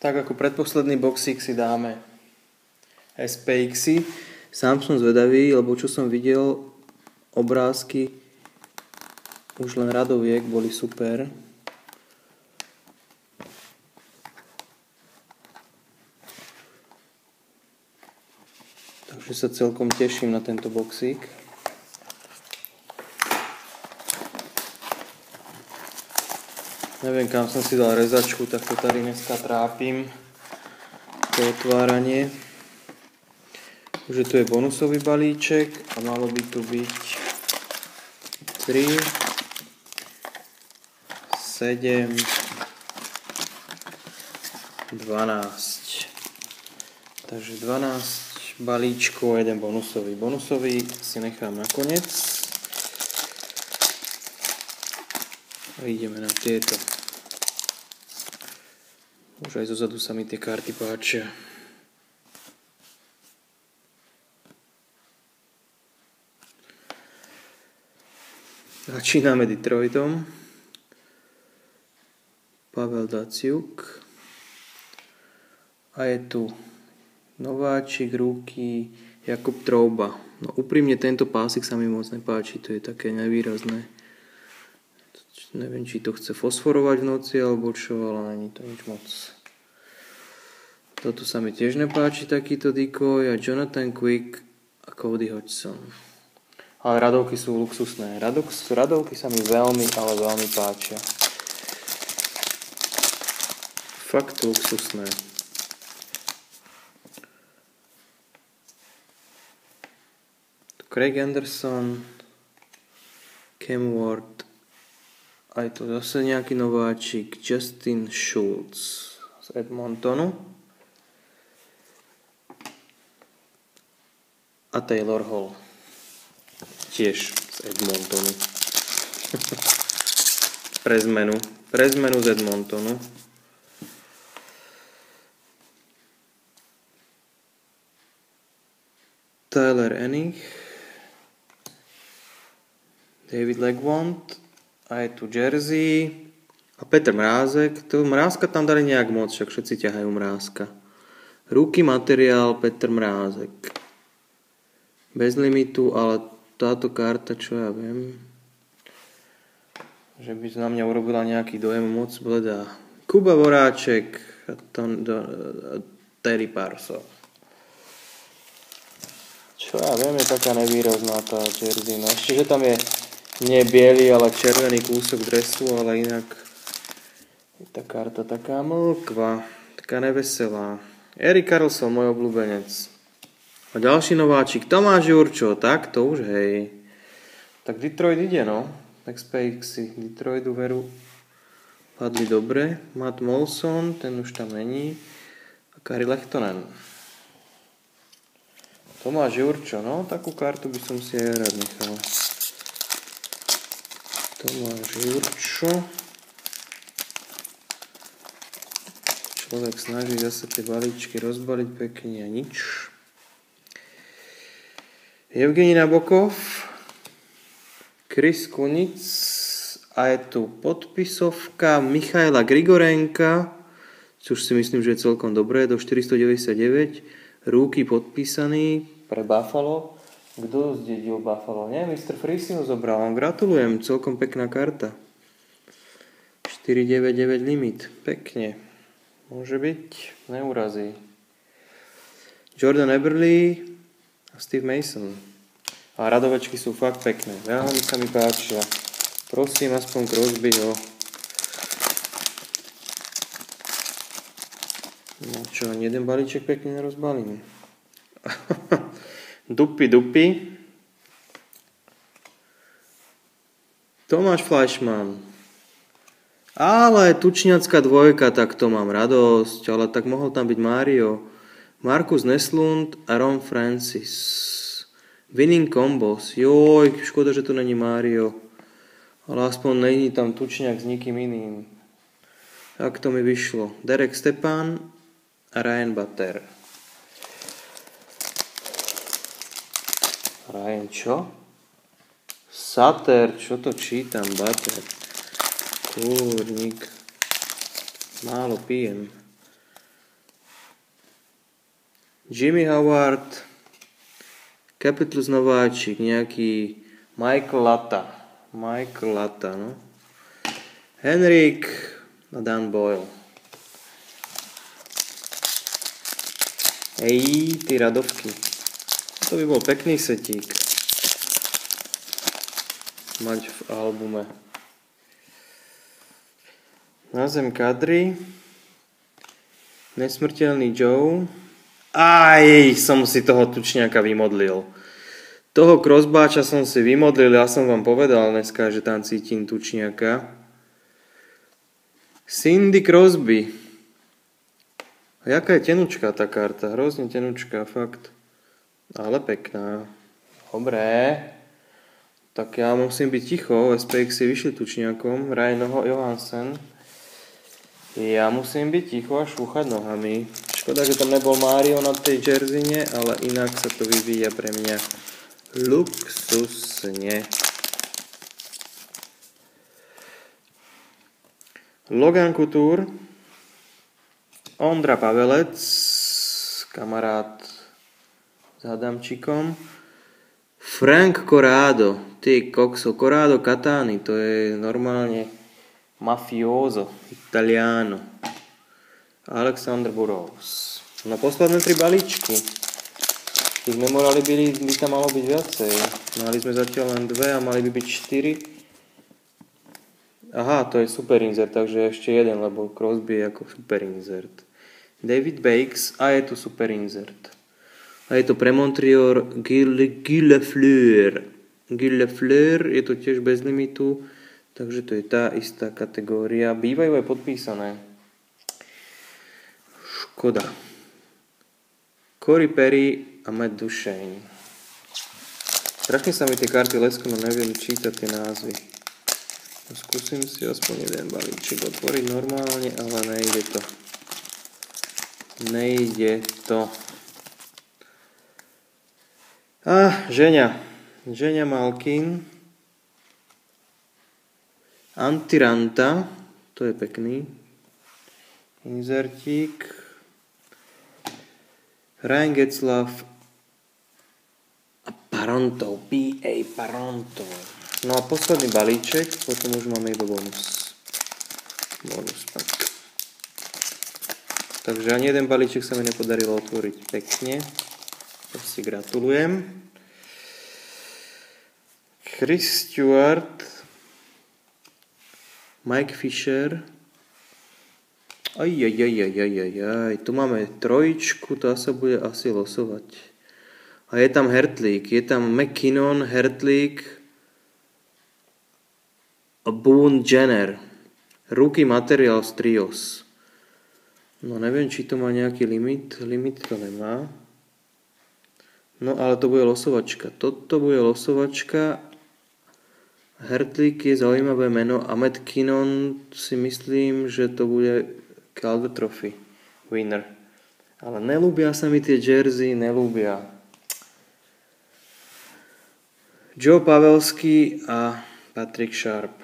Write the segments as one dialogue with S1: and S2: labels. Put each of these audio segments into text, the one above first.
S1: Tak ako predposledný boxík si dáme SPX-y. Sám som zvedavý, lebo čo som videl, obrázky už len radoviek boli super. Takže sa celkom teším na tento boxík. Neviem, kam som si dal rezačku, tak to tady dneska trápim. To otváranie. Už tu je bonusový balíček a malo by tu byť 3, 7, 12. Takže 12 balíčkov a jeden bonusový. Bonusový si nechám nakoniec. A ideme na tieto. Už aj zozadu sa mi tie karty páčia. Začíname Detroitom. Pavel Datsyuk. A je tu nováčik, rookie, Jakub Trouba. No úprimne tento pásik sa mi moc nepáči, to je také nevýrazné. Neviem, či to chce fosforovať v noci alebo čo, ale není to nič moc. Toto sa mi tiež nepáči, takýto decoy, a Jonathan Quick a Cody Hodgson. Ale radovky sú luxusné. Radovky sa mi veľmi, ale veľmi páčia. Fakt luxusné. Craig Anderson, Cam Ward, aj tu zase nejaký nováčik, Justin Schultz z Edmontonu a Taylor Hall tiež z Edmontonu. Pre zmenu z Edmontonu. Tyler Enich, David Legwand, a je tu Jersey a Petr Mrázek. Tu Mrázka tam dali nejak moc, však všetci ťahajú Mrázka. Rookie materiál Petr Mrázek. Bez limitu, ale táto karta, čo ja viem, že by na mňa urobila nejaký dojem, moc bledá. Kuba Voráček a Terry Parso. Čo ja viem, je taká nevýrazná tá Jersey. No ešte, že tam je nie biely, ale červený kúsok dresu, ale inak je tá karta taká mlkva, taká neveselá. Erik Karlsson, môj obľúbenec. A ďalší nováčik, Tomáš Jurčo, tak to už hej. Tak Detroit ide, no. Tak SPX-y Detroitu veru padli dobre. Matt Molson, ten už tam není. A Kari Lehtonen. Tomáš Jurčo, no, takú kartu by som si aj rád nechal. Tomáš Jurčo. Človek snaží zase tie balíčky rozbaliť pekne a nič. Evgenij Nabokov, Chris Kunic a je tu podpisovka Michaila Grigorenka, čo si myslím, že je celkom dobré, do 499. Rookie podpísaný pre Buffalo. Kto zdedil Buffalo? Nie, Mr. Freesy ho zobral. Gratulujem, celkom pekná karta. 499 limit. Pekne. Môže byť. Neurazí. Jordan Eberle a Steve Mason. A radovečky sú fakt pekné. Veľmi sa mi páčia. Prosím, aspoň Crosbyho. No čo, ani jeden balíček pekne nerozbalím. Dupi. Tomáš Fleischmann. Ale tučňacká dvojka, tak to mám radosť. Ale tak mohol tam byť Mario. Markus Neslund a Ron Francis. Winning combos. Joj, škoda, že tu není Mario. Ale aspoň není tam tučňak s nikým iným. Tak to mi vyšlo. Derek Stepan a Ryan Butter. Ryan čo? Sutter, čo to čítam? Butter. Kúrnik. Málo pijem. Jimmy Howard, Capitals nováčik, nejaký Michael Latta, no. Henrik a Dan Boyle. Ej, ty radovky. To by bol pekný setík mať v albume. Na zem Kadri. Nesmrteľný Joe. Aj, som si toho tučňaka vymodlil. Toho Crosbáča som si vymodlil, ja som vám povedal dneska, že tam cítim tučňaka. Cindy Crosby. A jaká je tenučká tá karta? Hrozne tenučká, fakt. Ale pekná. Dobré. Tak ja musím byť ticho. SPX si vyšli tučňakom. Ryan Johansen. Ja musím byť ticho a šúchať nohami. Škoda, že tam nebol Mário na tej jerseyne, ale inak sa to vyvíja pre mňa luxusne. Logan Couture. Ondra Pavelec, kamarát s Adamčikom. Frank Corrado, ty kokso, Corrado Catani, to je normálne mafioso, italiano. Alexander Burrows. No posledné 3 balíčky. Tých memorabilií by tam malo byť viacej. Mali sme zatiaľ len 2 a mali by byť 4. Aha, to je super insert, takže ešte jeden, lebo Crosby je ako super insert. David Bakes a je tu super insert. A je to pre Montreal Guy Lafleur. Guy Lafleur je to tiež bez limitu, takže to je tá istá kategória. Bývajú aj podpísané. Škoda. Corey Perry a Matt Duchene. Strašne sa mi tie karty lesku, no neviem čítať tie názvy. Skúsim si aspoň jeden balíček otvoriť normálne, ale nejde to. Nejde to. Ženia Malkin. Antiranta. To je pekný. Inzertík. Ryan Getzlaff. A Paronto. P.A. Paronto. No a posledný balíček, potom už máme iba bonus. Bonus pak. Takže ani jeden balíček sa mi nepodarilo otvoriť pekne. To si gratulujem. Chris Stewart. Mike Fisher. Tu máme trojičku, tá sa bude asi losovať. A je tam Hertlík, je tam McKinnon, Hertlík a Boone Jenner. Rookie Materials Trios. No neviem, či to má nejaký limit. Limit to nemá. No ale to bude losovačka. Toto bude losovačka. Hertlík je zaujímavé meno. A McKinnon si myslím, že to bude Calder Trophy winner. Ale nelúbia sa mi tie jersey, nelúbia. Joe Pavelski a Patrick Sharp.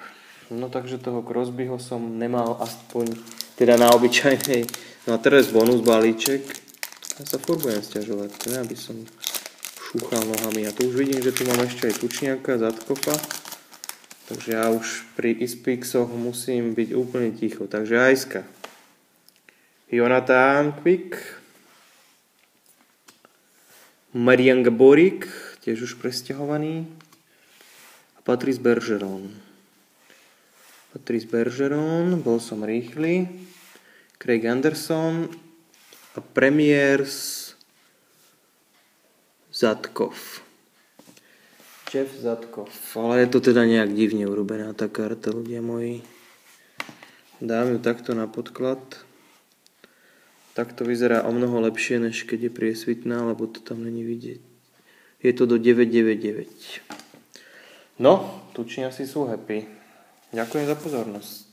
S1: No takže toho Crosbyho som nemal aspoň teda na obyčajnej. No a teraz bonus balíček. Ja sa furt budem sťažovať. Ja by som šúchal nohami. A tu už vidím, že tu mám ešte aj tučniaka, Zadkofa. Takže ja už pri Ispixoch musím byť úplne ticho. Takže ajska. Jonathan Quick. Marian Gaborik, tiež už presťahovaný. A Patrice Bergeron. Bol som rýchly. Craig Anderson a Premiers Zadkov. Jeff Zadkov. Ale je to teda nejak divne urobená tá karta, ľudia moji. Dám ju takto na podklad. Takto vyzerá o mnoho lepšie, než keď je priesvitná, lebo to tam není vidieť. Je to do 999. No, tučniaci sú happy. Ďakujem za pozornosť.